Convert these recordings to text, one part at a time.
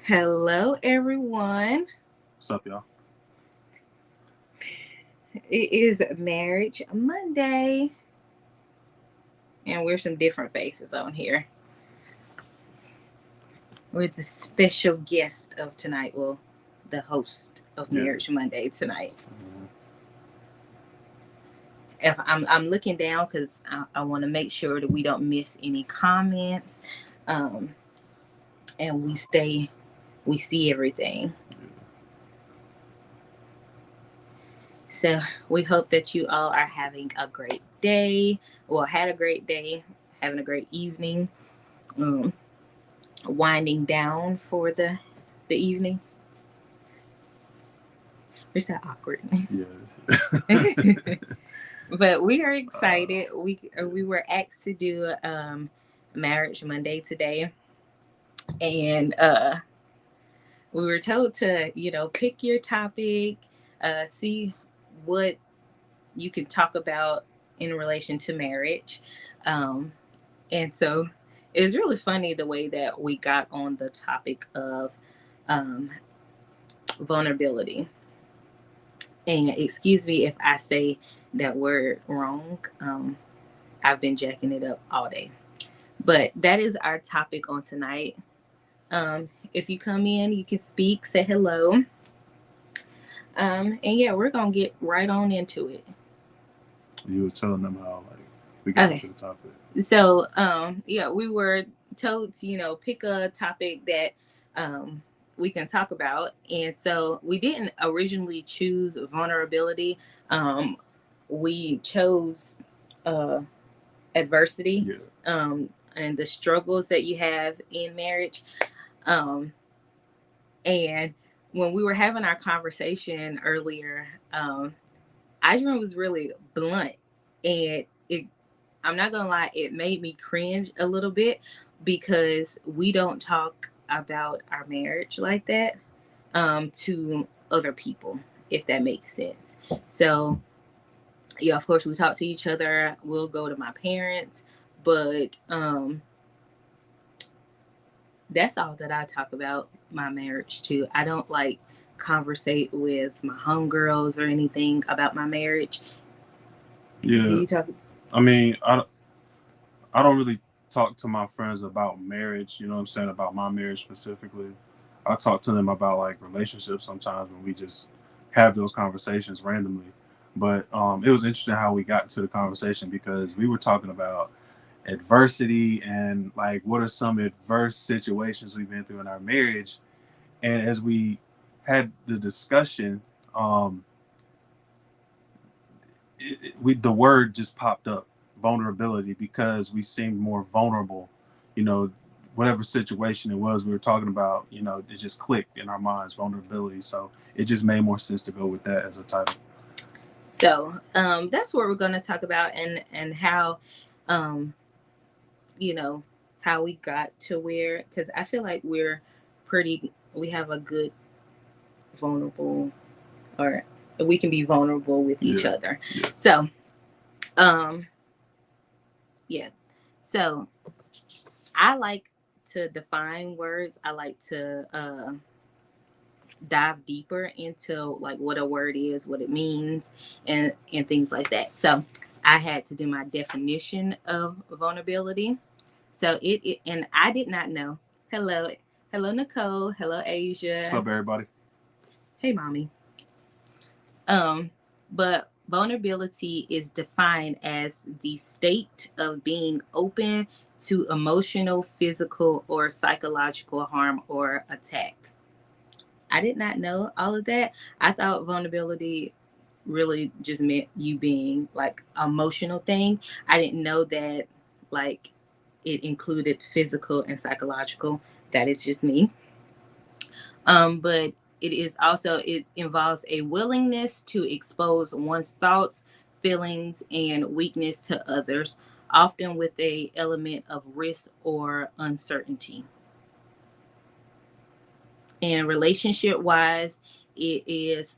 Hello, everyone. What's up, y'all? It is Marriage Monday, and we're some different faces on here with the special guest of tonight. Well, the host of Yeah. Marriage Monday tonight. Mhm. If I'm looking down because I want to make sure that we don't miss any comments, um, and we see everything. So we hope that you all are having a great day. Well, had a great day, having a great evening. Um, Winding down for the evening. We're so awkward. Yes. But we are uh, excited. We were asked to do Marriage Monday today, and we were told to pick your topic, see what you can talk about in relation to marriage, um, and so it was really funny the way that we got on the topic of um, vulnerability. And excuse me if I say that word wrong. I've been jacking it up all day. But that is our topic on tonight. If you come in, you can speak, say hello. And yeah, we're going to get right on into it. you were telling them how we got Okay. into the topic. So, yeah, we were told to, pick a topic that um, we can talk about. And so we didn't originally choose vulnerability. Um, we chose uh, adversity, Yeah. and the struggles that you have in marriage. Um, and when we were having our conversation earlier, Adrian was really blunt, and I'm not gonna lie, it made me cringe a little bit because we don't talk about our marriage like that to other people, if that makes sense. So yeah, of course we talk to each other. We'll go to my parents, but that's all that I talk about my marriage to. I don't like conversate with my homegirls or anything about my marriage. Do Yeah. you talk? I mean, I don't really talk to my friends about marriage, you know what I'm saying, about my marriage specifically. I talk to them about like relationships sometimes when we just have those conversations randomly. But it was interesting how we got into the conversation because we were talking about adversity and like what are some adverse situations we've been through in our marriage. And as we had the discussion, um, the word just popped up, vulnerability, because we seemed more vulnerable. You know, whatever situation it was we were talking about, it just clicked in our minds, vulnerability. So it just made more sense to go with that as a title. So that's what we're going to talk about, and how, um, you know, how we got to where, because I feel like we have a good vulnerable, or we can be vulnerable with each Yeah, other. yeah, So, um, yeah. So I like to define words. I like to dive deeper into like what a word is, what it means, and things like that. So I had to do my definition of vulnerability. So and I did not know. Hello, hello Nicole. Hello what's Asia. up, everybody? Hey mommy. Um, but vulnerability is defined as the state of being open to emotional, physical, or psychological harm or attack. I did not know all of that. I thought vulnerability really just meant you being like emotional thing. I didn't know that like it included physical and psychological. That is just me. But it involves a willingness to expose one's thoughts, feelings, and weakness to others, often with a element of risk or uncertainty. And relationship wise, it is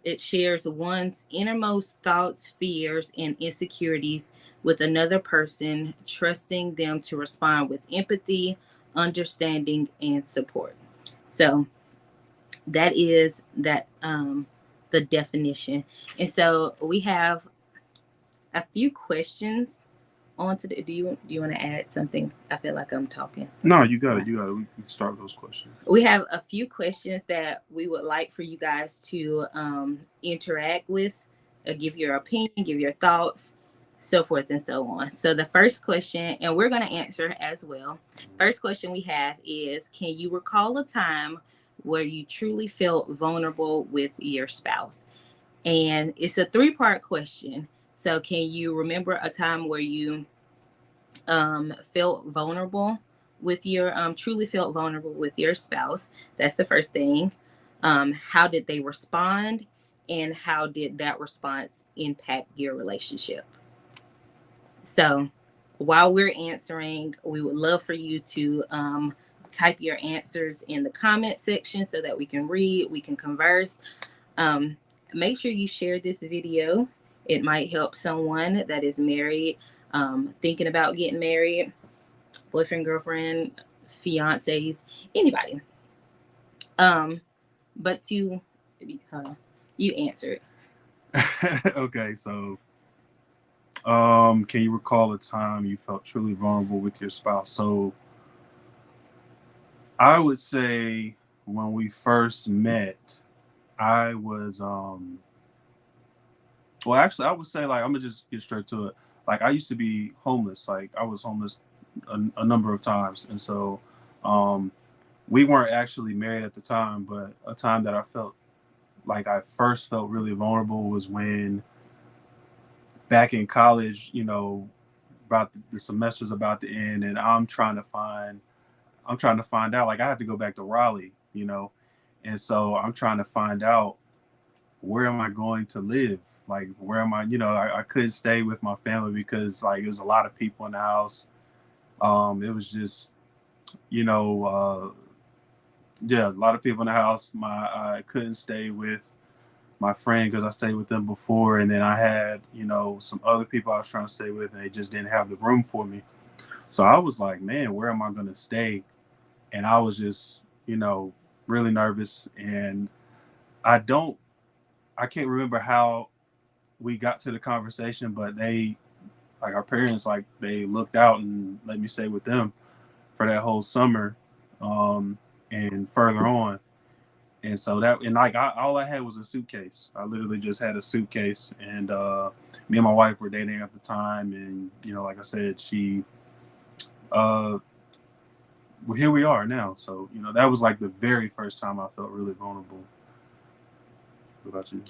it shares one's innermost thoughts, fears, and insecurities with another person, trusting them to respond with empathy, understanding, and support. So that is the definition. And so we have a few questions on to the, do you want to add something? I feel like I'm talking. No, you got it. We can start those questions. We have a few questions that we would like for you guys to interact with, give your opinion, give your thoughts, so forth and so on. So the first question, and we're going to answer as well. First question we have is, can you recall a time where you truly felt vulnerable with your spouse? And it's a 3-part question. So can you remember a time where you felt vulnerable with your truly felt vulnerable with your spouse? That's the first thing. How did they respond, and how did that response impact your relationship? So while we're answering, we would love for you to type your answers in the comment section so that we can read, we can converse. Make sure you share this video. It might help someone that is married, thinking about getting married, boyfriend, girlfriend, fiancés, anybody. But you answer it. Okay, so can you recall a time you felt truly vulnerable with your spouse? So I would say when we first met, I was well, actually, I would say, like, I'm gonna just get straight to it. Like, I used to be homeless. Like, I was homeless a number of times, and so we weren't actually married at the time. But a time that I felt like I first felt really vulnerable was when, back in college, about the semester's about to end, and I'm trying to find out. Like, I have to go back to Raleigh, and so I'm trying to find out, where am I going to live? Like, where am I? I couldn't stay with my family because, like, there's a lot of people in the house. It was just, yeah, a lot of people in the house. I couldn't stay with my friend because I stayed with them before, and then I had, some other people I was trying to stay with, and they just didn't have the room for me. So I was like, man, where am I going to stay? And I was just, really nervous, and I can't remember how we got to the conversation, but our parents, like, they looked out and let me stay with them for that whole summer, and further on. And so all I had was a suitcase. I literally just had a suitcase, and me and my wife were dating at the time, and like I said, well, here we are now. So that was like the very first time I felt really vulnerable. What about you?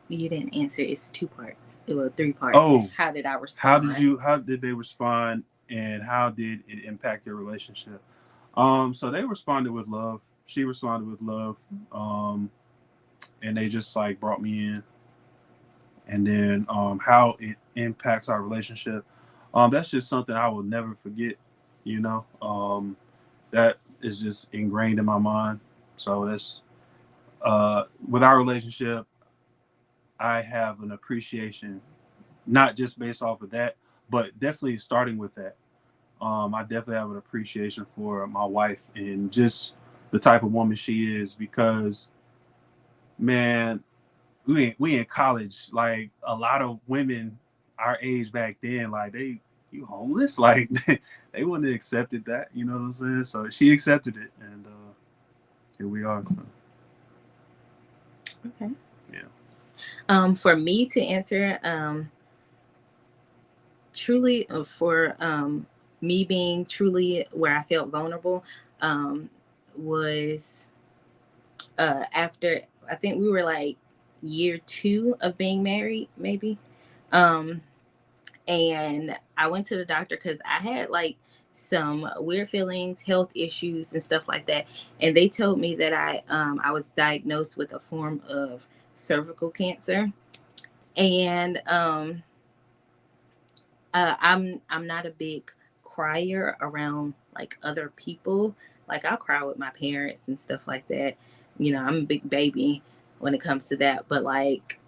You didn't answer. It's 2 parts. It was 3 parts. Oh, how did I respond? How did they respond, and how did it impact your relationship? So they responded with love. She responded with love. And they just, like, brought me in. And then how it impacts our relationship. That's just something I will never forget, that is just ingrained in my mind. So that's with our relationship, I have an appreciation, not just based off of that, but definitely starting with that. I definitely have an appreciation for my wife and just the type of woman she is, because, man, we in college. Like, a lot of women our age back then, like, you homeless? Like, they wouldn't have accepted that. You know what I'm saying? So she accepted it, and here we are. So. Okay. Yeah. For me to answer, truly, for me being truly where I felt vulnerable, was after, I think we were like year 2 of being married, maybe. And I went to the doctor because I had, like, some weird feelings, health issues, and stuff like that. And they told me that I was diagnosed with a form of cervical cancer. And I'm not a big crier around, like, other people. Like, I'll cry with my parents and stuff like that. I'm a big baby when it comes to that. But, like,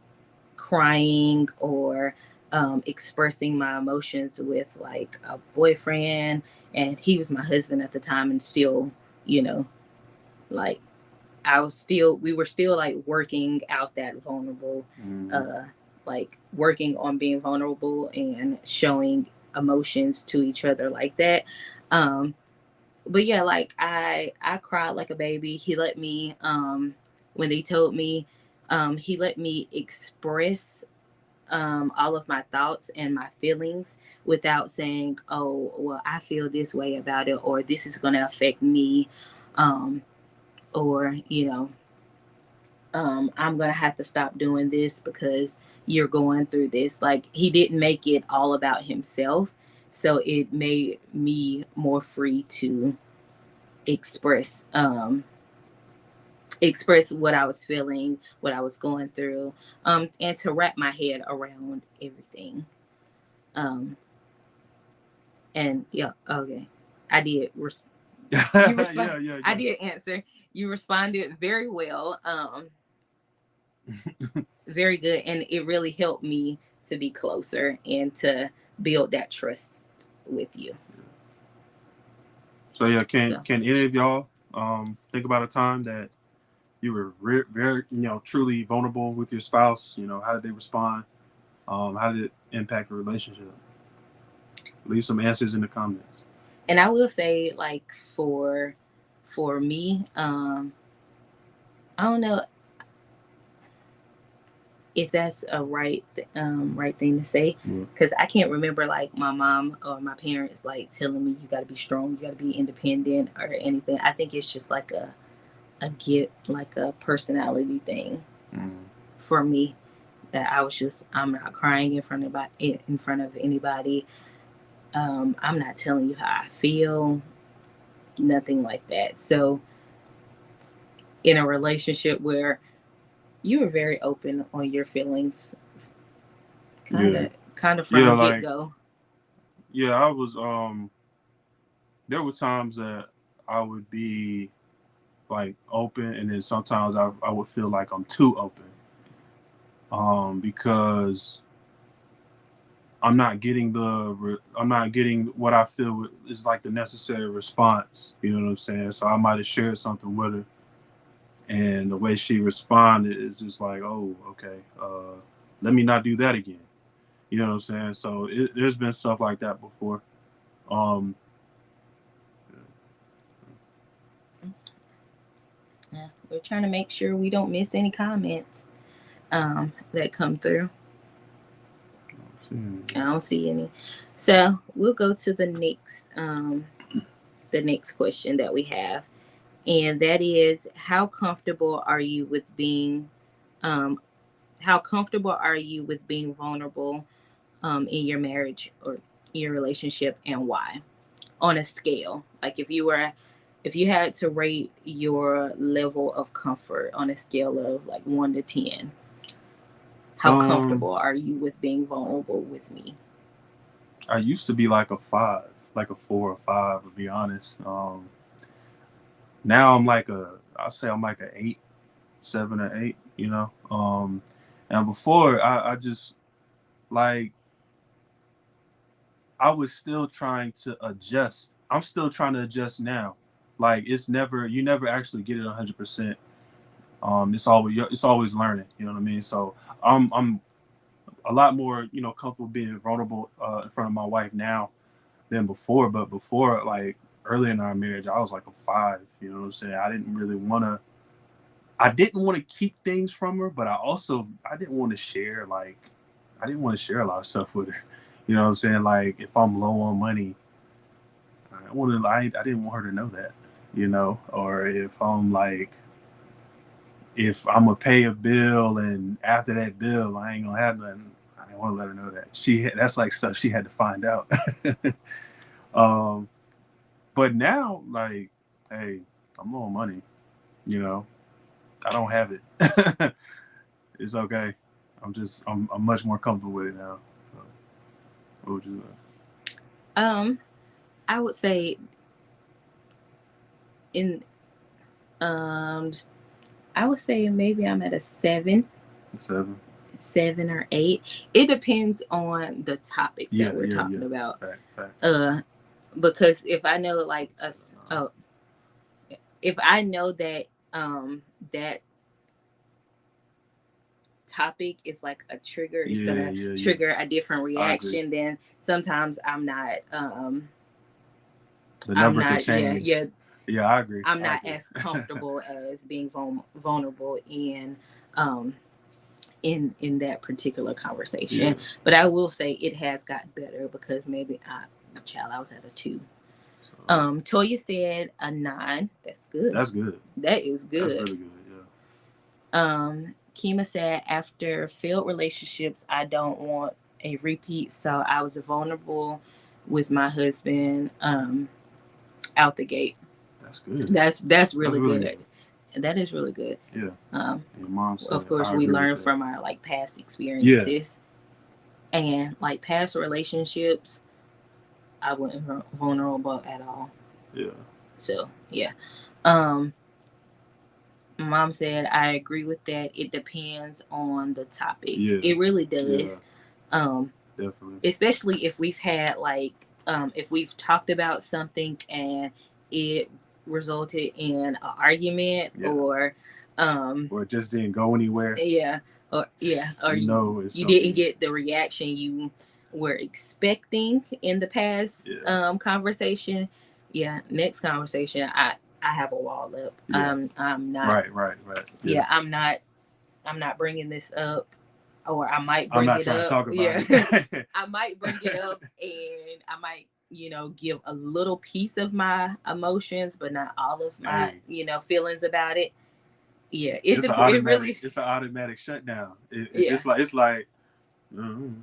crying or expressing my emotions with like a boyfriend, and he was my husband at the time, and still, you know, like we were still like working out that vulnerable, uh, like working on being vulnerable and showing emotions to each other like that. Um, but yeah, like I cried like a baby. He let me, when they told me, he let me express all of my thoughts and my feelings without saying, oh, well, I feel this way about it, or this is going to affect me, um, or, I'm going to have to stop doing this because you're going through this. Like, he didn't make it all about himself. So it made me more free to express, express what I was feeling, what I was going through, and to wrap my head around everything. Um, and yeah, okay, I did. You respond. Yeah. I did answer. You responded very well. Very good, and it really helped me to be closer and to build that trust with you. So yeah, So, can any of y'all think about a time that you were very truly vulnerable with your spouse? You know, how did they respond? How did it impact the relationship? Leave some answers in the comments. and I will say, like for me, I don't know if that's a right thing to say, Yeah. because I can't remember like my mom or my parents like telling me you got to be strong, you got to be independent or anything. I think it's just like a get like a personality thing Mm. for me, that I'm not crying in front of anybody. I'm not telling you how I feel, nothing like that. So in a relationship where you were very open on your feelings, kind Yeah. of kind of Yeah, from get like go. yeah, I was there were times that I would be like open, and then sometimes I would feel like I'm too open. Because I'm not getting what I feel is like the necessary response. You know what I'm saying? So I might have shared something with her, and the way she responded is just like, oh, okay, let me not do that again. You know what I'm saying? So there's been stuff like that before. Um, Yeah, we're trying to make sure we don't miss any comments that come through. I don't see any. So we'll go to the next question that we have, and that is, um, how comfortable are you with being vulnerable in your marriage or your relationship, and why? On a scale, like if you had to rate your level of comfort on a scale of like 1 to 10, how um, comfortable are you with being vulnerable with me? I used to be like a 5, like a 4 or 5, to be honest. Now I'll say I'm like a 8, 7 or 8. You know. And before I just like I was still trying to adjust. I'm still trying to adjust now. Like you never actually get it 100%. It's always learning. You know what I mean? So I'm a lot more comfortable being vulnerable in front of my wife now than before. But before, like early in our marriage, I was like a 5. You know what I'm saying? I didn't want to keep things from her, but I didn't want to share I didn't want to share a lot of stuff with her. You know what I'm saying? Like if I'm low on money, I didn't want her to know that, or if I'm gonna pay a bill and after that bill I ain't gonna have nothing, I didn't want to let her know that. That's like stuff she had to find out. um, but now, like, hey, I'm low on money, you know, I don't have it. It's okay. I'm much more comfortable with it now. So, what would you Um, I would say in um I would say maybe I'm at a 7. say? 7. 7 or 8. It depends on the topic that we're talking about. Fact. Because if I know like if I know that that topic is like a trigger, it's gonna trigger a different reaction. Then sometimes I'm not the number can change. Yeah, I agree. I'm not as comfortable as being vulnerable in that particular conversation. Yeah. But I will say it has gotten better because maybe I was at a 2. Toya said a 9. That's good. That's good. That is good. That's really good. Yeah. Kima said, after failed relationships, I don't want a repeat. So I was vulnerable with my husband out the gate. That's good. That's really good. That is really good. Yeah. Your mom said, of course, we learn from our like past experiences. Yeah. And like past relationships, I wasn't vulnerable at all. Yeah. So yeah. Mom said, I agree with that. It depends on the topic. Yeah. It really does. Yeah. Definitely. Especially if we've had like if we've talked about something and it resulted in an argument or it just didn't go anywhere. Yeah. Or you didn't get the reaction you were expecting in the past conversation. Yeah. Next conversation, I have a wall up. Yeah. I'm not. Right. Yeah. I'm not bringing this up, or I might bring it up. I'm not trying to talk about it. I might bring it up, and I might, give a little piece of my emotions, but not all of my, feelings about it. Yeah, it's an automatic shutdown. It's like. Mm-hmm.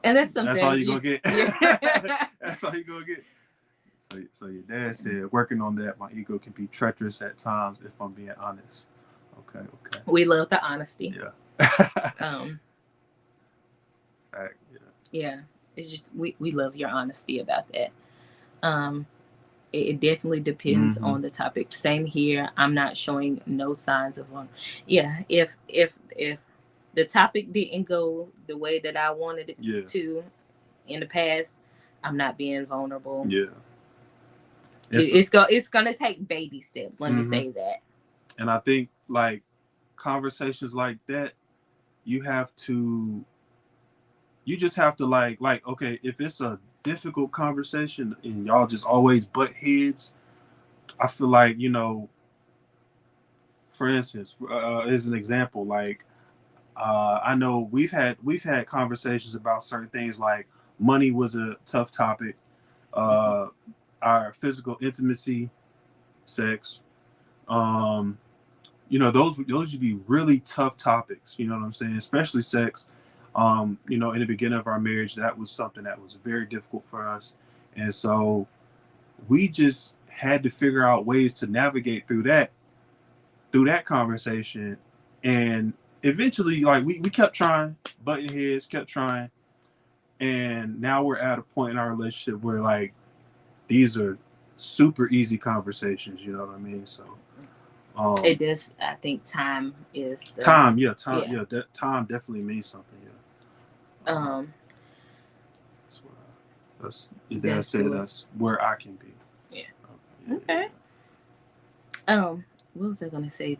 And that's something. That's all you're gonna get. Yeah. That's all you're gonna get. So your dad said, working on that, my ego can be treacherous at times if I'm being honest. Okay. We love the honesty. Yeah. Yeah. It's just we love your honesty about that. It definitely depends on the topic. Same here. I'm not showing no signs of one. Yeah. If the topic didn't go the way that I wanted it to in the past, I'm not being vulnerable. Yeah. It's gonna take baby steps. Let me say that. And I think like conversations like that, you just have to like okay, if it's a difficult conversation and y'all just always butt heads, I feel like, for instance, as an example, like I know we've had conversations about certain things, like money was a tough topic, our physical intimacy, sex, those would be really tough topics, you know what I'm saying, especially sex. In the beginning of our marriage, that was something that was very difficult for us. And so we just had to figure out ways to navigate through that conversation. And eventually, like we kept trying, butting heads, kept trying. And now we're at a point in our relationship where like these are super easy conversations, you know what I mean? So It does. I think time is the time. Yeah, time definitely means something. Yeah. That's your dad said that's where I can be. Yeah. Okay. What was I gonna say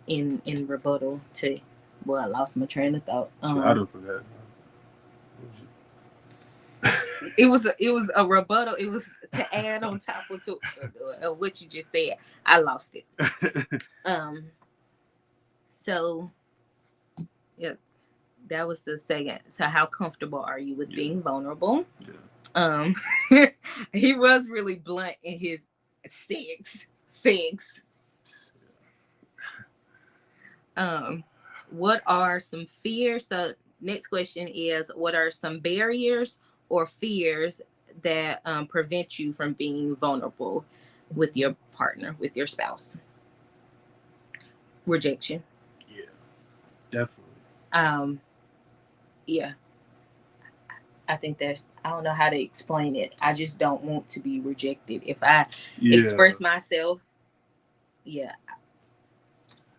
in rebuttal to? Well, I lost my train of thought. I don't forget. It was a rebuttal. It was to add on top of what you just said. I lost it. So, yeah, that was the second. So, how comfortable are you with being vulnerable? Yeah. He was really blunt in his sex. What are some fears? So, next question is, what are some barriers or fears that prevent you from being vulnerable with your partner, with your spouse? Rejection. Yeah, definitely. Yeah. I think I don't know how to explain it. I just don't want to be rejected. If I express myself,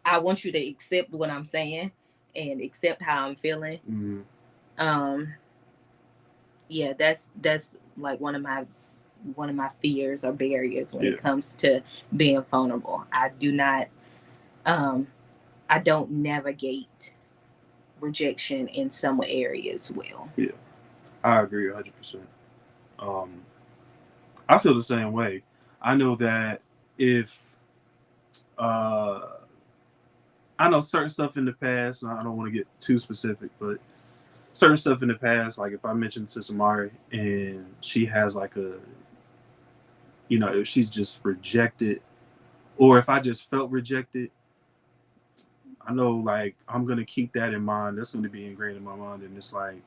I want you to accept what I'm saying. and accept how I'm feeling. Mm-hmm. Yeah, that's like one of my fears or barriers when Yeah. it comes to being vulnerable. I don't navigate rejection in some areas well. Yeah, I agree 100%. I feel the same way. I know that if I know certain stuff in the past, and I don't want to get too specific, but certain stuff in the past, like if I mentioned to Samari and she has like if she's just rejected, or if I just felt rejected, I know like I'm gonna keep that in mind. That's gonna be ingrained in my mind, and it's like,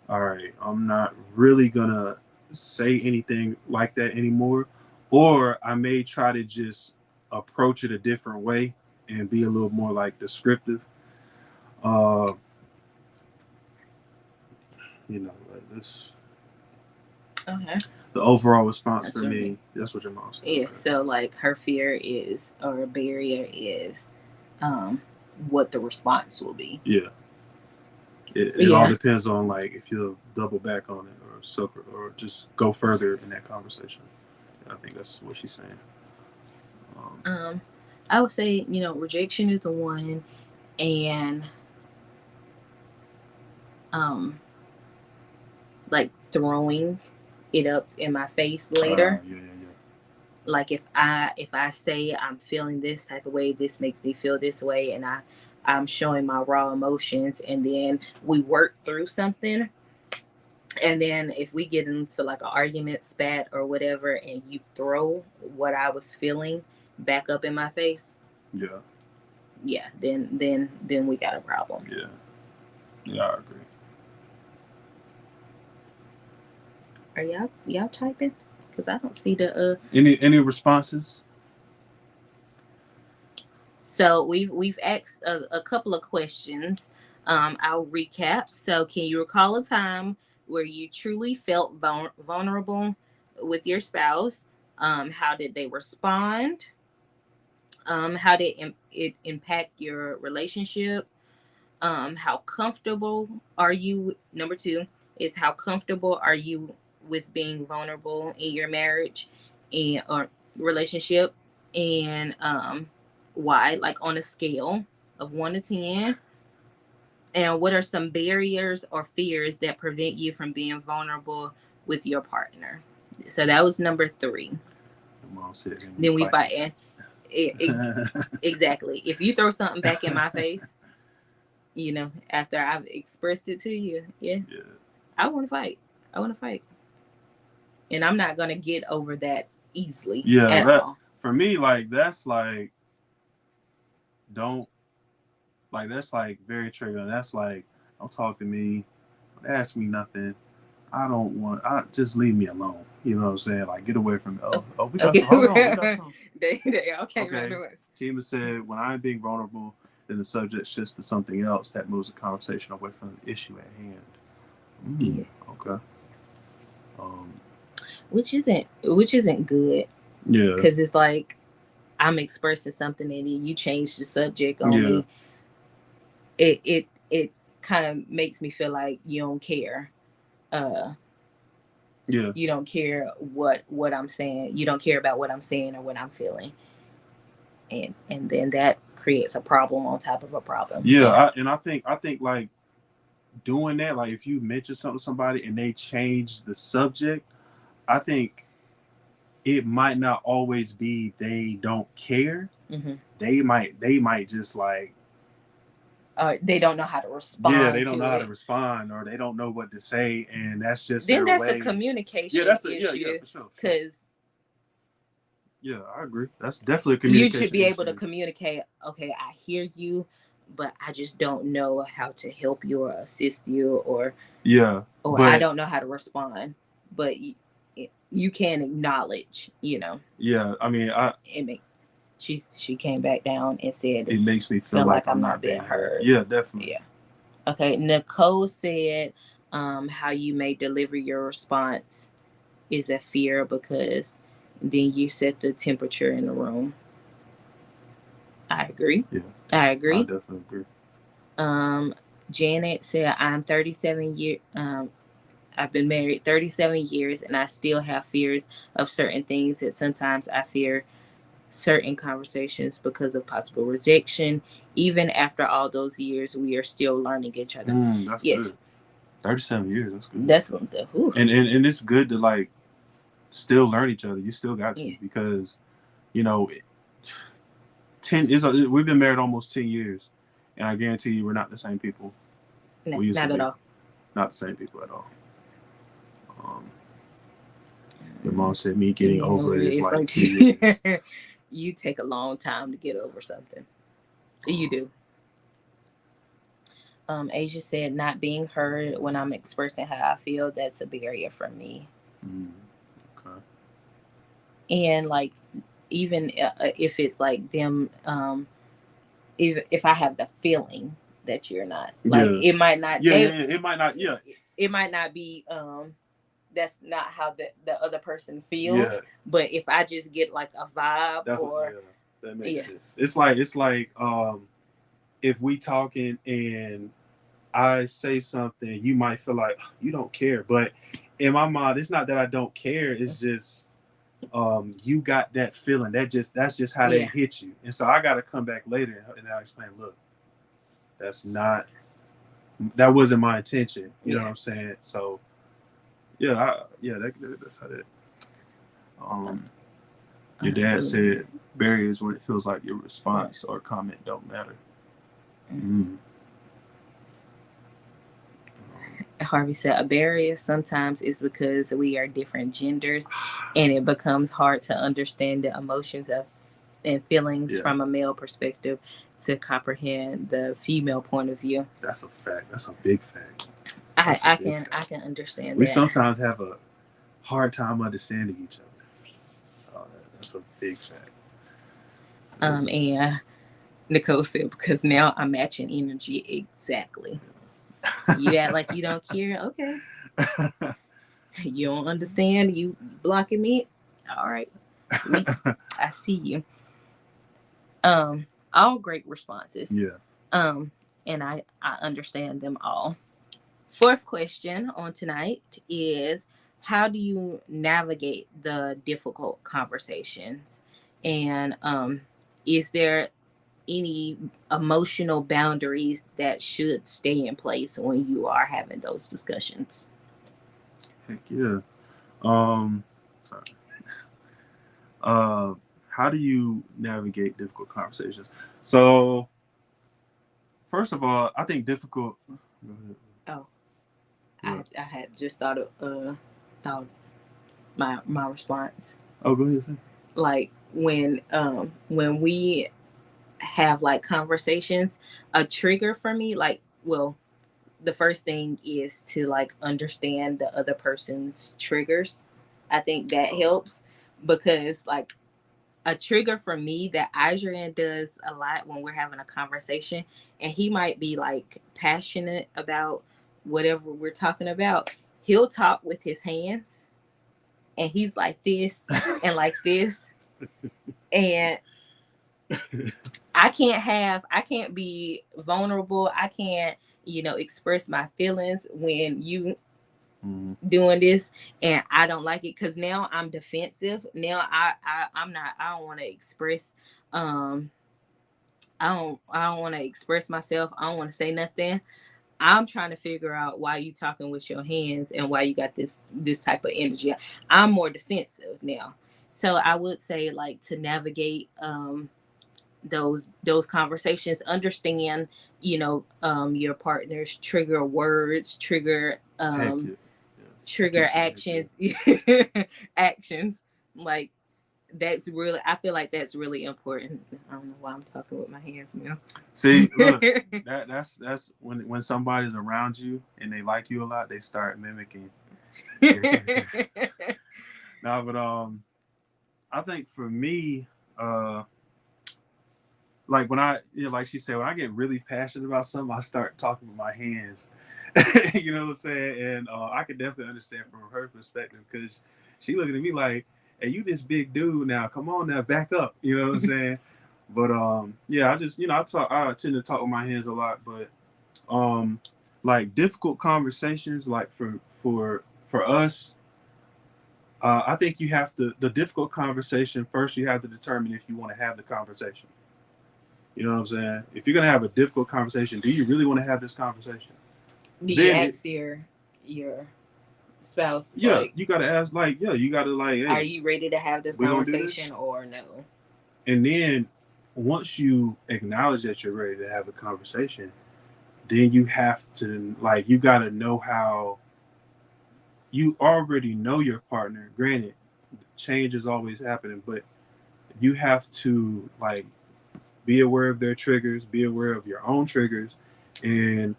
all right, I'm not really gonna say anything like that anymore, or I may try to just approach it a different way and be a little more like descriptive. Uh, this Okay. the overall response That's for what I me. mean. That's what your mom said. Yeah. Okay. So like her fear is, or barrier is, what the response will be. Yeah. It all depends on like if you'll double back on it or just go further in that conversation. I think that's what she's saying. I would say, rejection is the one, and like throwing it up in my face later. Yeah. Like if I say I'm feeling this type of way, this makes me feel this way, and I'm showing my raw emotions, and then we work through something, and then if we get into like an argument, spat or whatever, and you throw what I was feeling back up in my face, then we got a problem. Yeah, I agree. Are y'all typing? Because I don't see the any responses. So we've asked a couple of questions. I'll recap. So can you recall a time where you truly felt vulnerable with your spouse? How did they respond? How did it impact your relationship? How comfortable are you? Number 2 is how comfortable are you with being vulnerable in your marriage and or relationship, and why, like on a scale of 1 to 10. And what are some barriers or fears that prevent you from being vulnerable with your partner? So that was number 3. Mom said, then we fight. Exactly. If you throw something back in my face, after I've expressed it to you, I want to fight. And I'm not going to get over that easily at all. For me, like, that's like, that's like very triggering. That's like, don't talk to me, don't ask me nothing. Just leave me alone. You know what I'm saying? Like, get away from me. We got some. Hold on, we got some. They all came okay. out to us. Kima said, when I'm being vulnerable, then the subject shifts to something else that moves the conversation away from the issue at hand. Okay. Which isn't good. Yeah. Because it's like I'm expressing something and then you change the subject on me. It kind of makes me feel like you don't care. You don't care what I'm saying. You don't care about what I'm saying or what I'm feeling. And then that creates a problem on top of a problem. I think like doing that, like if you mention something to somebody and they change the subject, I think it might not always be they don't care. Mm-hmm. They might just like they don't know how to respond. Yeah, they don't know how to respond, or they don't know what to say, and that's just then their that's way. A communication issue. Yeah, for sure. Because I agree. That's definitely a communication. You should be able to communicate. Okay, I hear you, but I just don't know how to help you or assist you, or I don't know how to respond. But you can acknowledge, Yeah, I mean, she came back down and said it makes me feel like I'm not being heard. Yeah, definitely. Yeah. Okay, Nicole said, how you may deliver your response is a fear because then you set the temperature in the room. I agree. Yeah. I agree. I definitely agree. Janet said, I'm 37 years. I've been married 37 years and I still have fears of certain things that sometimes I fear certain conversations because of possible rejection. Even after all those years, we are still learning each other. That's yes. good. 37 years, that's good. That's good. And it's good to like still learn each other. You still got to, because, you know, 10 is we've been married almost 10 years, and I guarantee you we're not the same people. No, not at all. Not the same people at all. Your mom said me getting over it is like 2 years. You take a long time to get over something. You do. Asia said, not being heard when I'm expressing how I feel, that's a barrier for me. Okay. And like, even if it's like them, if I have the feeling that you're not, like, it might not. It might not. Yeah. It might not be. That's not how the other person feels. Yeah. But if I just get like a vibe, that makes sense. It's like if we talking and I say something, you might feel like you don't care, but in my mind, it's not that I don't care. It's just you got that feeling. That's just how they hit you, and so I got to come back later and I explain. Look, that wasn't my intention. You know what I'm saying? So. That's how that. Your dad said barriers when it feels like your response or comment don't matter. Harvey said a barrier sometimes is because we are different genders, and it becomes hard to understand the emotions and feelings from a male perspective to comprehend the female point of view. That's a fact. That's a big fact. I can understand we that. We sometimes have a hard time understanding each other. So that's a big fact. And Nicole said, because now I'm matching energy exactly. You act like you don't care. Okay. You don't understand. You blocking me. All right. I see you. All great responses. Yeah. And I understand them all. Fourth question on tonight is, how do you navigate the difficult conversations? And is there any emotional boundaries that should stay in place when you are having those discussions? Heck yeah. Sorry. How do you navigate difficult conversations? So, first of all, I think difficult. Go ahead. Oh. I had just thought my response. Oh, go ahead. Like when we have like conversations, a trigger for me, like, well, the first thing is to like understand the other person's triggers. I think that helps, because like a trigger for me that Adrian does a lot when we're having a conversation, and he might be like passionate about whatever we're talking about, he'll talk with his hands, and he's like this and like this, and I can't be vulnerable. I can't, express my feelings when you doing this, and I don't like it, because now I'm defensive. Now I don't want to express. I don't want to express myself. I don't want to say nothing. I'm trying to figure out why you talking with your hands and why you got this type of energy. I'm more defensive now. So I would say, like, to navigate those conversations, understand, your partner's trigger words, trigger actions, actions. Like, I feel like that's really important. I don't know why I'm talking with my hands now. See, look, that's when somebody's around you and they like you a lot, they start mimicking. No, but I think for me, like when like she said, when I get really passionate about something, I start talking with my hands. You know what I'm saying? And I could definitely understand from her perspective, because she looking at me like, hey, you this big dude now. Come on now, back up. You know what I'm saying? But I just, I tend to talk with my hands a lot. But Like difficult conversations, like for us, I think you have to the difficult conversation first. You have to determine if you want to have the conversation. You know what I'm saying? If you're gonna have a difficult conversation, do you really want to have this conversation? Do you Then ask your spouse, yeah, like, you gotta ask, like, yeah, you gotta like, hey, are you ready to have this we gonna do conversation this? or no? And then once you acknowledge that you're ready to have a conversation, then you have to like you gotta know how you already know your partner. Granted, change is always happening, but you have to like be aware of their triggers, be aware of your own triggers, and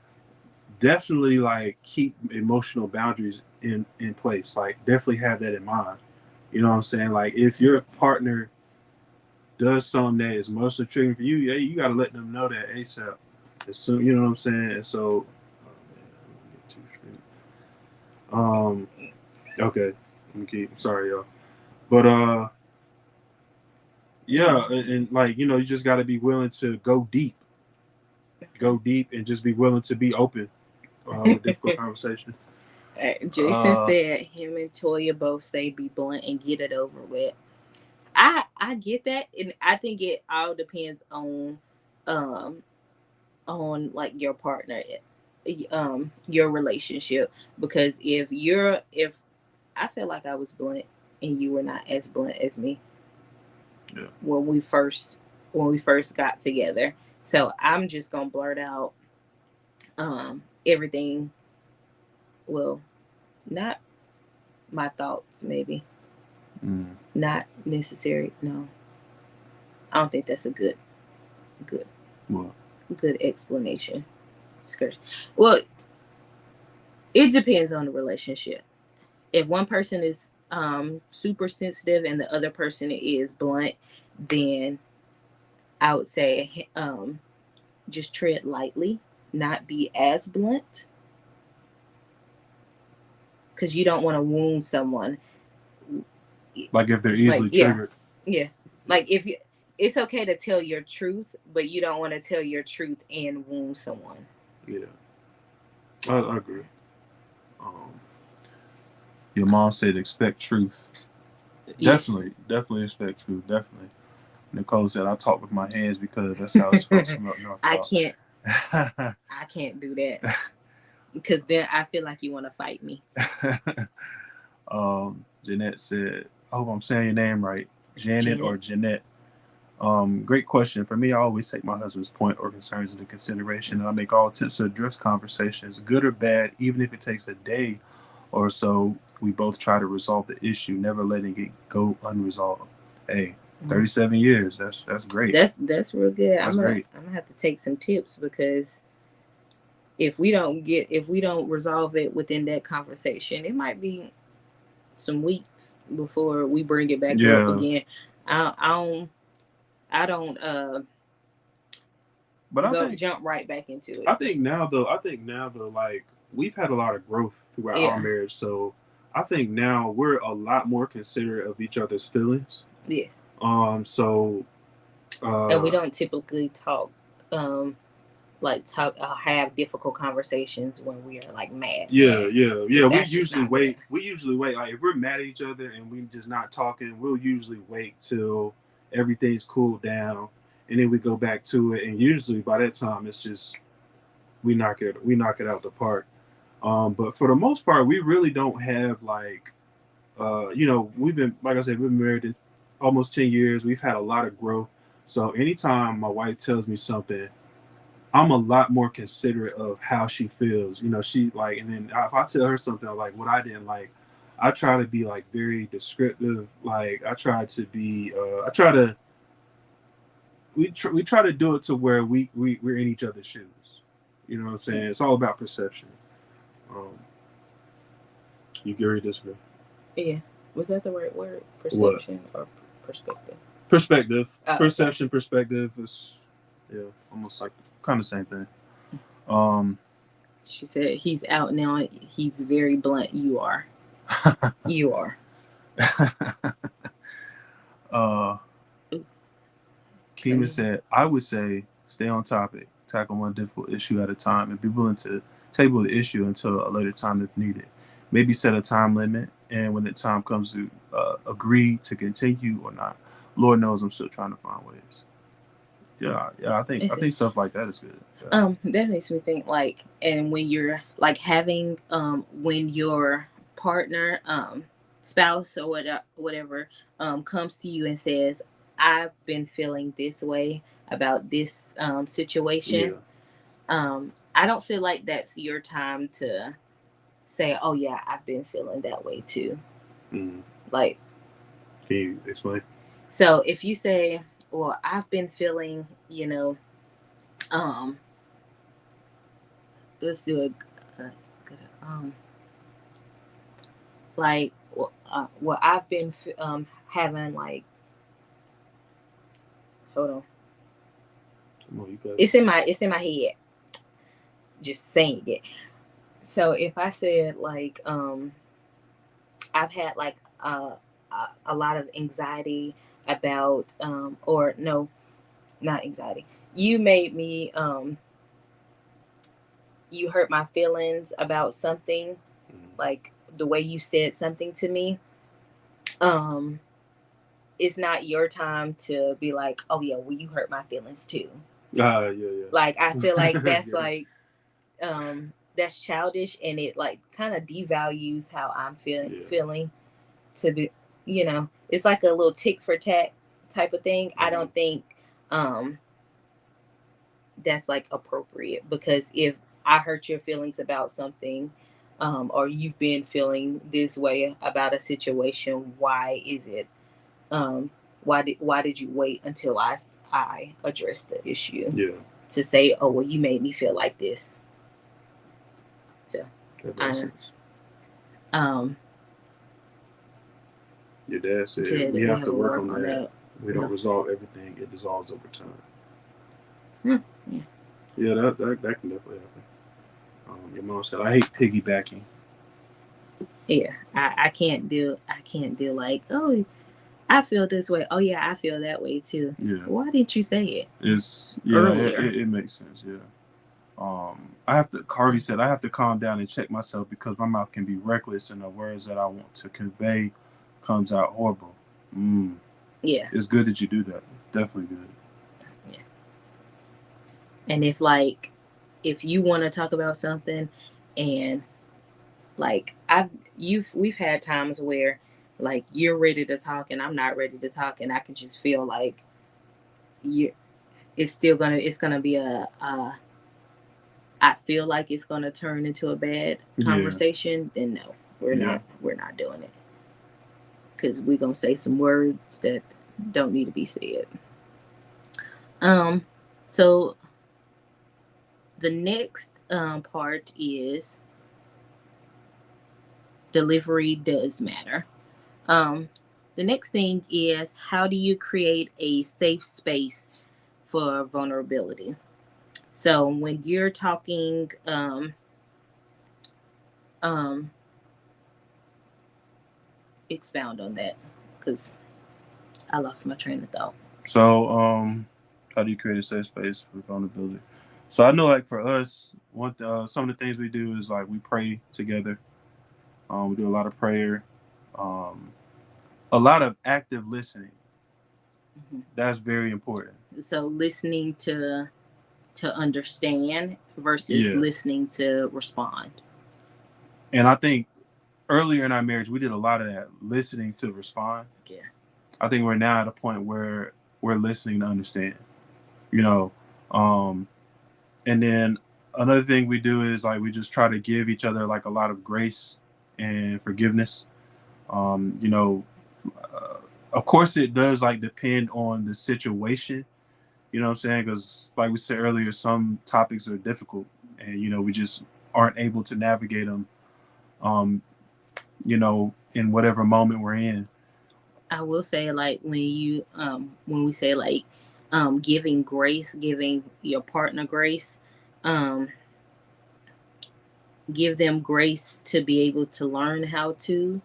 definitely like keep emotional boundaries in place. Like definitely have that in mind. You know what I'm saying? Like if your partner does something that is emotionally triggering for you, yeah, you gotta let them know that ASAP. As soon, you know what I'm saying? And so, okay, I'm sorry, y'all, but yeah, and like you just gotta be willing to go deep, and just be willing to be open with difficult conversation. Jason said him and Toya both say be blunt and get it over with. I get that, and I think it all depends on like your partner, your relationship. Because if I feel like I was blunt and you were not as blunt as me, yeah, when we first got together, so I'm just gonna blurt out everything. Well, not my thoughts, maybe. Not necessary. No, I don't think that's a good Well, good explanation. Well, it depends on the relationship. If one person is super sensitive and the other person is blunt, then I would say just tread lightly, not be as blunt, because you don't want to wound someone. like if they're easily triggered. Yeah. Like if you, it's okay to tell your truth, but you don't want to tell your truth and wound someone. Yeah, I agree. Your mom said expect truth. Yes. Definitely expect truth. Definitely. Nicole said I talk with my hands because that's how it's supposed to look. I can't do that because then I feel like you want to fight me. Jeanette said, I hope I'm saying your name right. Janet or Jeanette. Great question. For me, I always take my husband's point or concerns into consideration, and I make all attempts to address conversations, good or bad, even if it takes a day or so. We both try to resolve the issue, never letting it go unresolved. Hey, 37 years. That's great. That's real good. That's great. I'm gonna have to take some tips, because if we don't resolve it within that conversation, it might be some weeks before we bring it back up again. I don't but jump right back into it. I think now though, like we've had a lot of growth throughout our marriage, so I think now we're a lot more considerate of each other's feelings. Yes. So and we don't typically talk have difficult conversations when we are like mad. Yeah. We usually wait. Like if we're mad at each other and we just not talking, we'll usually wait till everything's cooled down, and then we go back to it. And usually by that time, it's just we knock it out the park. But for the most part, we really don't have like, we've been, like I said, we've been married almost 10 years. We've had a lot of growth. So anytime my wife tells me something, I'm a lot more considerate of how she feels. She like, and then if I tell her something like what I didn't like, I try to be like very descriptive. Like I try to be, we try to do it to where we're in each other's shoes. You know what I'm saying? It's all about perception. You agree or disagree? Yeah. Was that the right word? Perception or perspective? Perspective. Perception, perspective is almost like kind of the same thing. She said he's out now. He's very blunt. You are. You are. Kima said, I would say stay on topic. tackle one difficult issue at a time and be willing to table the issue until a later time if needed. Maybe set a time limit, and when the time comes to agree to continue or not, Lord knows I'm still trying to find ways. Yeah, I think stuff like that is good. Yeah. That makes me think like, and when you're like having when your partner, spouse or whatever comes to you and says, I've been feeling this way about this situation. I don't feel like that's your time to say, oh yeah, I've been feeling that way too. Like, can you explain? So if you say, well, I've been feeling, let's do a good, like, well, I've been having like, hold on. Come on, you got it's in my head. Just saying it. So if I said like, I've had like a lot of anxiety about, or no, not anxiety. You made me, you hurt my feelings about something, like the way you said something to me. It's not your time to be like, oh yeah, well, you hurt my feelings too. Yeah. Like, I feel like that's like, that's childish, and it like kind of devalues how I'm feeling to be, it's like a little tick for tat type of thing. I don't think that's like appropriate, because if I hurt your feelings about something, or you've been feeling this way about a situation, why is it, why did you wait until I address the issue to say, oh well, you made me feel like this? So your dad said we have to work on that. We don't resolve everything, it dissolves over time. Yeah, that can definitely happen. Your mom said, I hate piggybacking. Yeah, I can't do like, oh, I feel this way. Oh yeah, I feel that way too. Yeah. Why didn't you say it? It makes sense. Yeah. Harvey said, I have to calm down and check myself because my mouth can be reckless and the words that I want to convey comes out horrible. Yeah. It's good that you do that. Definitely good. Yeah. And if you want to talk about something, and like we've had times where like you're ready to talk and I'm not ready to talk, and I can just feel like it's gonna be I feel like it's gonna turn into a bad conversation. Then no, we're not doing it, because we're gonna say some words that don't need to be said. So the next part is delivery does matter. The next thing is, how do you create a safe space for vulnerability? So when you're talking, expound on that, because I lost my train of thought. So, how do you create a safe space for vulnerability? So I know, like for us, some of the things we do is like we pray together. We do a lot of prayer, a lot of active listening. That's very important. So listening to understand versus listening to respond. And I think earlier in our marriage, we did a lot of that, listening to respond. Yeah. I think we're now at a point where we're listening to understand, and then another thing we do is like, we just try to give each other like a lot of grace and forgiveness. Of course it does like depend on the situation, you know what I'm saying? Because like we said earlier, some topics are difficult and, we just aren't able to navigate them, in whatever moment we're in. I will say, like, when we say like, giving grace, giving your partner grace, give them grace to be able to learn how to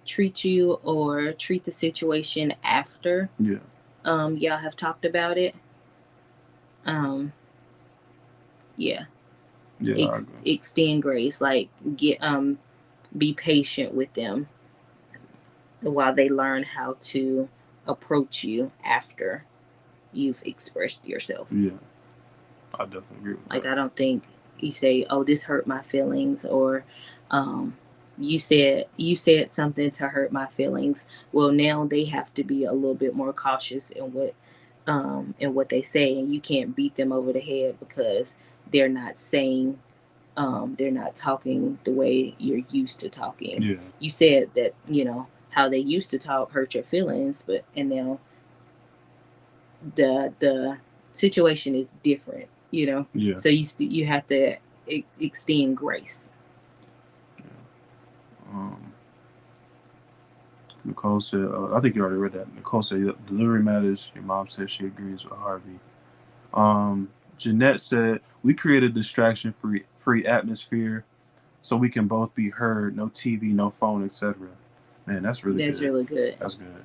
treat you or treat the situation after y'all have talked about it. Yeah. Yeah, I agree. Extend grace, like be patient with them while they learn how to approach you after you've expressed yourself. Yeah, I definitely agree with Like, that. I don't think you say, "Oh, this hurt my feelings," or you said something to hurt my feelings. Well, now they have to be a little bit more cautious in what they say, and you can't beat them over the head because they're not saying they're not talking the way you're used to talking. Yeah, You said that, how they used to talk hurt your feelings, but and now the situation is different, yeah. so you have to extend grace. Um, Nicole said, I think you already read that. Nicole said, "Yep, delivery matters." Your mom said she agrees with Harvey. Jeanette said, "We create a distraction-free atmosphere so we can both be heard. No TV, no phone, etc." Man, that's really That's good. really good. That's good.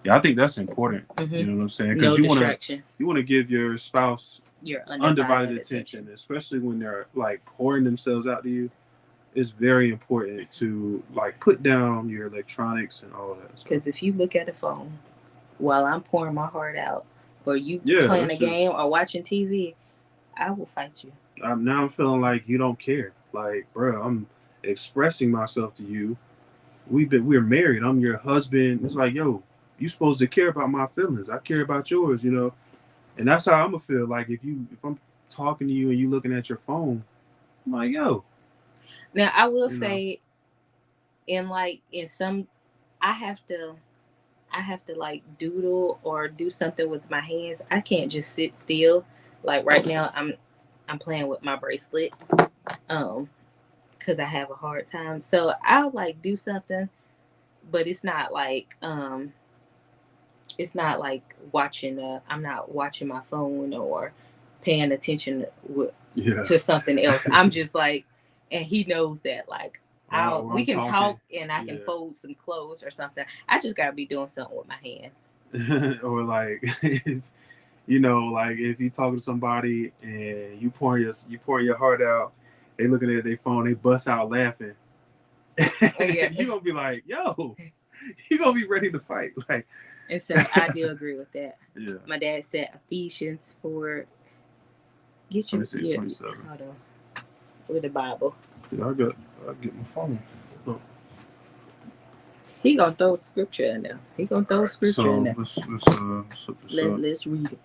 Yeah, I think that's important. Mm-hmm. You know what I'm saying? No Because distractions. you want to give your spouse Your undivided attention, especially when they're like pouring themselves out to you. It's very important to like put down your electronics and all of that. Because if you look at the phone while I'm pouring my heart out, or you Yeah, playing a that's game just- or watching TV, I will fight you. I'm feeling like you don't care. Like, bro, I'm expressing myself to you. We're married. I'm your husband. It's like, yo, you supposed to care about my feelings. I care about yours, you know. And that's how I'm gonna feel. Like if I'm talking to you and you looking at your phone, I'm like, yo. Now I will say, in some, I have to like doodle or do something with my hands. I can't just sit still. Like right now, I'm playing with my bracelet, because I have a hard time. So I'll like do something, but it's not like watching. I'm not watching my phone or paying attention to something else. I'm just like, and he knows that. Like, we can talk and I can fold some clothes or something. I just gotta be doing something with my hands. Or like, like if you talk to somebody and you pour your heart out, they looking at their phone, they bust out laughing. Oh, yeah. You gonna be like, yo, you gonna be ready to fight, like. And so I do agree with that. Yeah. My dad said Ephesians 4. Get your 27. Hold on. With the Bible. Yeah, I get my phone. Oh. He gonna throw scripture in there. He gonna throw scripture in there. Let's read it.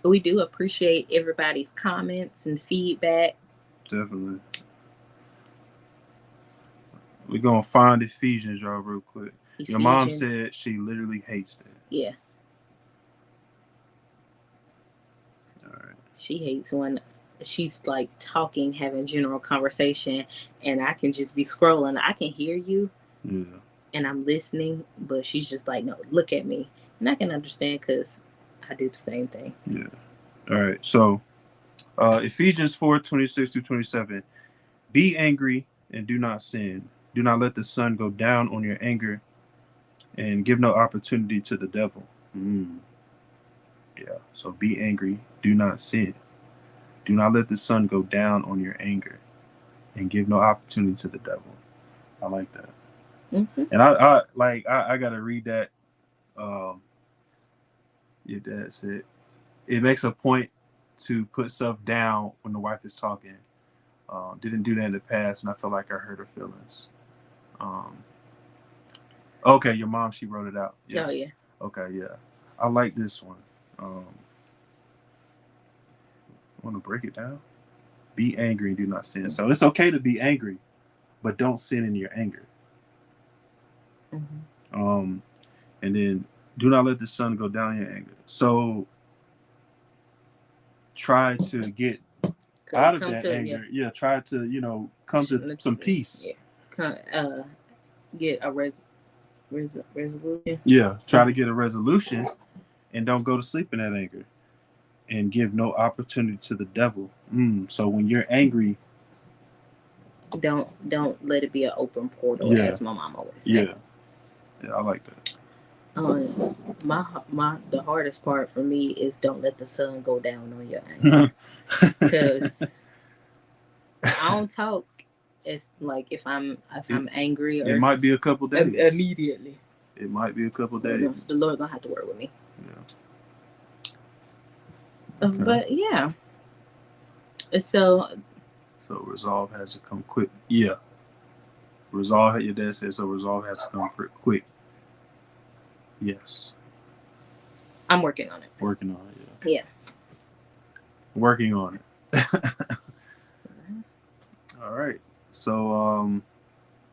We do appreciate everybody's comments and feedback. Definitely. We're gonna find Ephesians, y'all, real quick. Your mom said she literally hates that. Yeah. All right. She hates when she's like talking, having general conversation, and I can just be scrolling. I can hear you. Yeah. And I'm listening, but she's just like, no, look at me. And I can understand because I do the same thing. Yeah. All right. So Ephesians 4:26-27. Be angry and do not sin. Do not let the sun go down on your anger, and give no opportunity to the devil. Yeah. So be angry, do not sin. Do not let the sun go down on your anger, and give no opportunity to the devil. I like that. Mm-hmm. And I gotta read that. Your dad said it makes a point to put stuff down when the wife is talking. Didn't do that in the past, and I feel like I hurt her feelings. Okay, your mom, she wrote it out. Yeah. Oh, yeah. Okay, yeah. I like this one. Want to break it down? Be angry and do not sin. So it's okay to be angry, but don't sin in your anger. Mm-hmm. And then do not let the sun go down in your anger. So try to get out of that anger. Yeah, try to, come to some peace. Yeah. Get a resolution. Yeah, try to get a resolution and don't go to sleep in that anger. And give no opportunity to the devil. So when you're angry, don't let it be an open portal, as my mom always said. Yeah, I like that. The hardest part for me is don't let the sun go down on your anger, because I don't talk. It's like if I'm angry, or it might be a couple days. Immediately. It might be a couple days. The Lord gonna have to work with me. Yeah. Okay. But yeah. So resolve has to come quick. Yeah. Resolve, your dad said, so resolve has to come quick. Yes. I'm working on it. Working on it, yeah. Working on it. All right. So,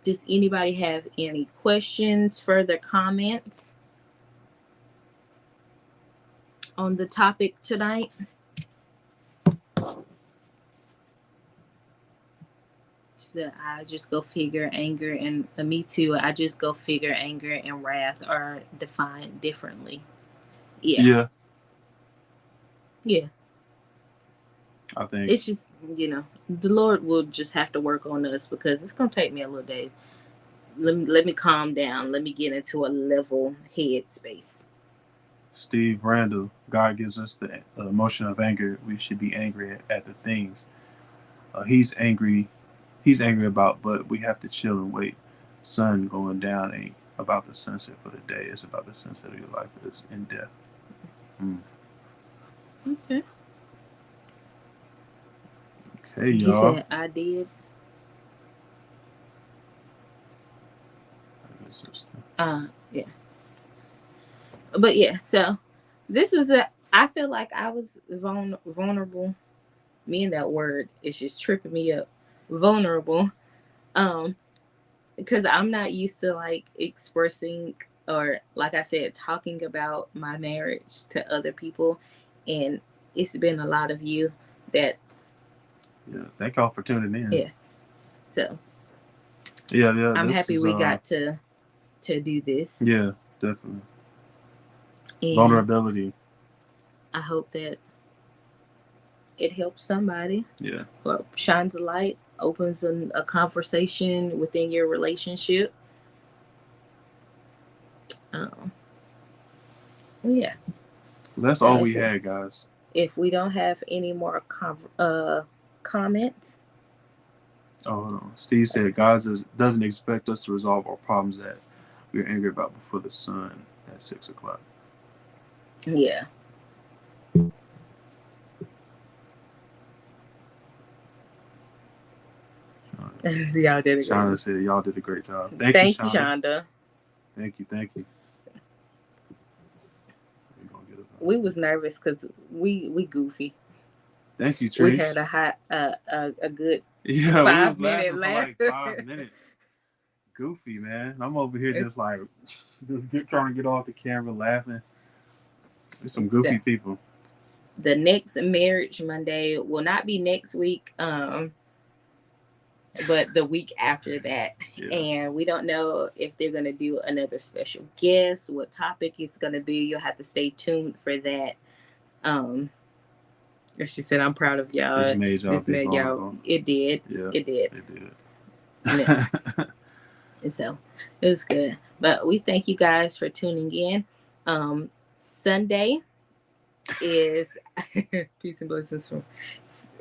does anybody have any questions, further comments on the topic tonight? So I just go figure anger and me too. I just go figure anger and wrath are defined differently. Yeah. I think it's just, the Lord will just have to work on us, because it's gonna take me a little day. Let me calm down. Let me get into a level head space. Steve Randall, God gives us the emotion of anger. We should be angry at the things he's angry about, but we have to chill and wait. Sun going down ain't about the sunset for the day. It's about the sunset of your life. It's in death. Okay. Okay, y'all. He said, I did. Yeah. But yeah, so this was I feel like I was vulnerable. Me and that word is just tripping me up. Vulnerable. Because I'm not used to like expressing, or like I said, talking about my marriage to other people. And it's been a lot of you that. Yeah, thank y'all for tuning in. Yeah. So. Yeah. I'm happy we got to do this. Yeah, definitely. And vulnerability. I hope that it helps somebody. Yeah. Or shines a light, opens a conversation within your relationship. Yeah. That's all we had, guys. If we don't have any more comments. Oh, Steve said God doesn't expect us to resolve our problems that we're angry about before the sun at 6:00. Yeah. Y'all did it. Shonda said y'all did a great job. Thank you, Shonda. Thank you. We was nervous because we goofy. Thank you, Trish. We had a good 5 minute laugh for like 5 minutes. Goofy, man. I'm over here just trying to get off the camera laughing. There's some goofy people. The next Marriage Monday will not be next week, but the week after that. Yeah. And we don't know if they're going to do another special guest, what topic it's going to be. You'll have to stay tuned for that. She said, I'm proud of y'all. This made y'all. It did. Yeah, it did. Yeah. And so it was good. But we thank you guys for tuning in. Sunday is peace and blessings from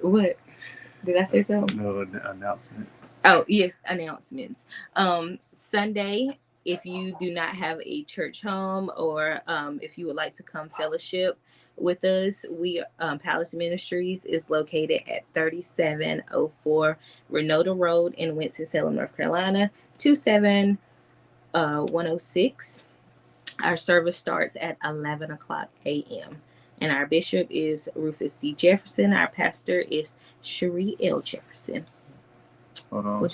what? Did I say something? No, announcement. Oh, yes, announcements. Sunday, if you do not have a church home, or if you would like to come fellowship with us, Palace Ministries is located at 3704 Renota Road in Winston-Salem, North Carolina, 27106. Our service starts at 11 o'clock a.m. And our bishop is Rufus D. Jefferson. Our pastor is Cherie L. Jefferson. Hold on.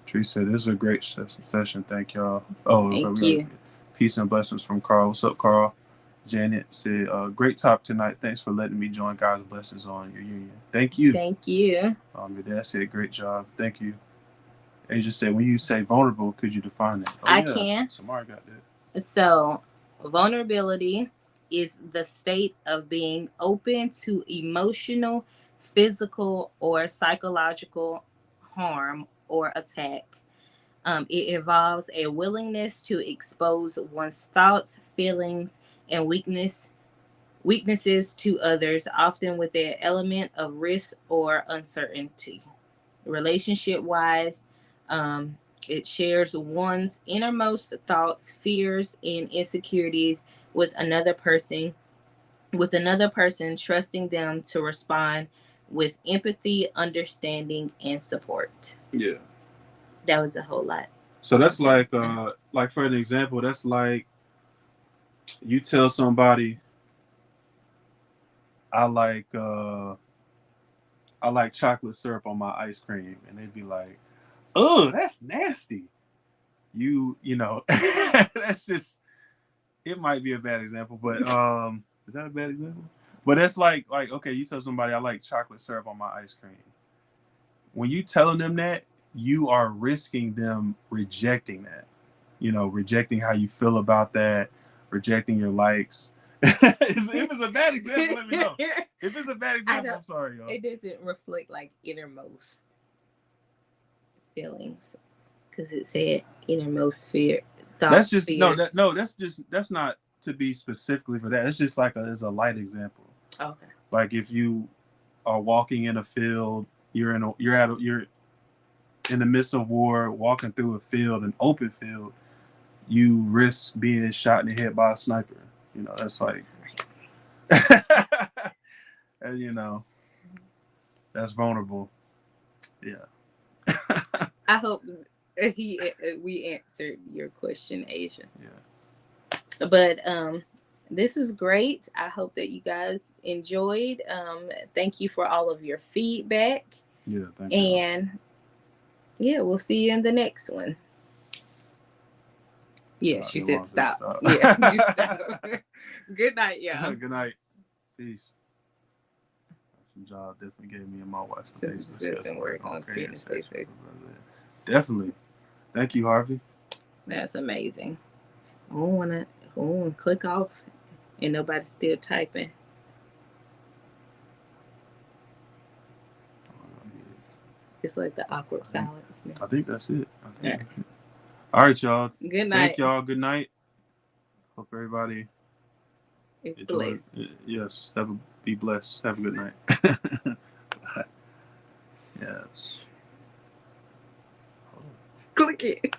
Tree said, this is a great session. Thank y'all. Oh, thank you. Peace and blessings from Carl. What's up, Carl? Janet said, great talk tonight. Thanks for letting me join God's blessings on your union. Thank you. Thank you. Your dad said, great job. Thank you. Angel said, when you say vulnerable, could you define that? I can. Samara got that. So, vulnerability is the state of being open to emotional, physical, or psychological harm or attack It involves a willingness to expose one's thoughts, feelings, and weaknesses to others, often with an element of risk or uncertainty. Relationship wise, it shares one's innermost thoughts, fears, and insecurities with another person, trusting them to respond with empathy, understanding, and support. Yeah. That was a whole lot. So that's like for an example, that's like you tell somebody, I like chocolate syrup on my ice cream, and they'd be like, "Oh, that's nasty." You know, that's just, it might be a bad example, but is that a bad example? But that's like okay, you tell somebody I like chocolate syrup on my ice cream. When you telling them that, you are risking them rejecting that. You know, rejecting how you feel about that, rejecting your likes. If it's a bad example, let me know. If it's a bad example, I'm sorry, y'all. It doesn't reflect like innermost feelings because it said innermost fear. Thoughts, That's just fears. that's not to be specifically for that. It's just like it's a light example. Okay. Like if you are walking in a field, you're in the midst of war, walking through a field, an open field, you risk being shot in the head by a sniper. You know, that's like, and you know, that's vulnerable. Yeah. I hope we answered your question, Asia. Yeah. But this was great. I hope that you guys enjoyed. Thank you for all of your feedback. Yeah, thank you. And yeah, we'll see you in the next one. Yeah, she said stop. Yeah, you stop. Good night, y'all. Good night. Peace. Some job definitely gave me and my wife some things to discuss and work on. Definitely. Thank you, Harvey. That's amazing. I don't want to click off and nobody's still typing. It's like the awkward silence. I think that's it. All right, y'all. Good night. Thank y'all. Good night. Hope everybody is blessed. Yes. Be blessed. Have a good night. Yes. Click it.